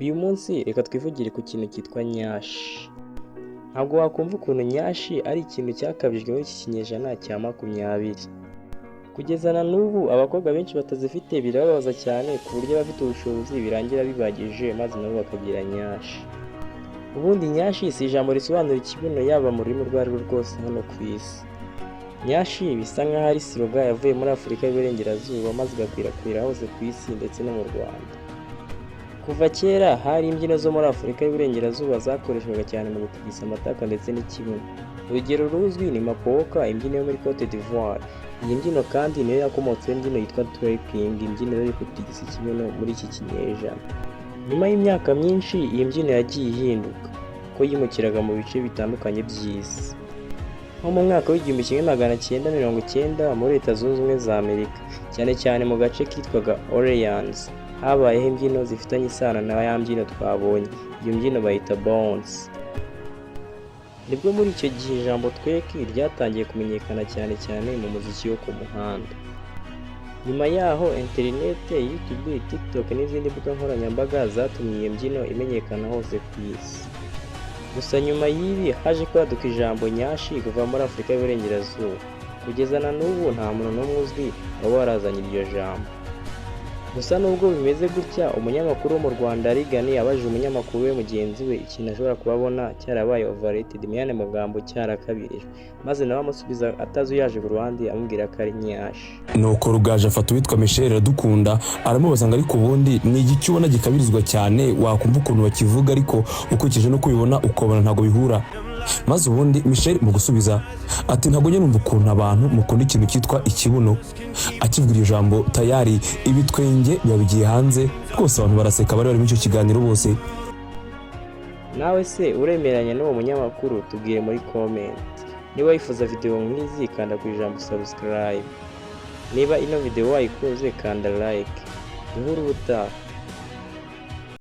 Uyu munsi reka twivugire ku kintu cyitwa nyashi. Ntabwo wakumva ukuntu nyashi ari ikintu cyakabijwe muri iki kinyejana cya 20. Kugeza na n'ubu abakobwa benshi batazifite birababaza cyane ku buryo abafite ubushobozi birangira bibagije maze nabo bakagira nyashi. Ubundi nyashi si ijambo risobanura ikibuno yaba mu rurimi rwo arirwo rwose hano ku isi. Nyashi bisa nk'aho ari siroga yavuye muri Afurika y'Iburengerazuba maze igakwirakwira hose ku isi ndetse no mu Rwanda. Kuva kera hari imbyino zo muri Afurika y'Iburengerazuba zakoreshwaga cyane mu gutigisa amatako ndetse n'ikibuno. Urugero ruzwi ni Mapoka, imbyino yo muri Cote d'Ivoire. Iyi mbyino kandi niyo yakomotseho imbyino yitwa twerking, imbyino yo gutigisa ikibuno muri iki kinyejana. Nyuma y'imyaka myinshi iyi mbyino yagiye ihinduka ko yimukiraga mu bice bitandukanye by'isi. Nko mu mwaka w'1990 muri Leta Zunze Ubumwe za Amerika, cyane cyane mu gace kitwaga Orleans, habayeho imbyino zifitanye isano na ya mbyino twabonye. Iyo mbyino bayita bounce. Nibwo muri icyo gihe ijambo twerk ryatangiye kumenyekana cyane cyane mu muziki wo ku muhanda. Nyuma yaho internet, YouTube, TikTok n'izindi mbuga nkoranyambaga zatumye iyo mbyino imenyekana hose ku isi. Gusa nyuma y'ibi haje kwaduka ijambo nyashi kuva muri Afurika y'Iburengerazuba. Kugeza na n'ubu nta muntu n'umwe uzwi waba warazanye iryo jambo. Gusa nubwo bimeze gutya, umunyamakuru wo mu Rwanda Rigani yabajije umunyamakuru we mugenzi we ikintu ashobora kubabona cyarabaye overrated, mu yandi magambo cyarakabirijwe, maze nawe amusubiza atazuyaje ku ruhande amubwira ko ari nyashi. Nuko Rugaju afata uwitwa Michel Iradukunda aramubaza ngo ariko ubundi ni igiki ubona gikabirizwa cyane wakumva ukuntu bakivuga ariko ukurikije no kubibona ukabona ntago bihura. Maze ubundi Michel mu gusubiza ati ntago njye numva ukuntu abantu mukunda ikintu cyitwa ikibuno. Akivuga iryo jambo tayari ibitwenge bigiye hanze rwose, abantu baraseka bari muri icyo kiganiro bose. Nawe se uremeranya n'uwo munyamakuru? Tubwire muri comment. Niba wifuza video nk'izi kanda ku ijambo subscribe. Niba ino video wayikunze kanda like. Duhura ubutaha.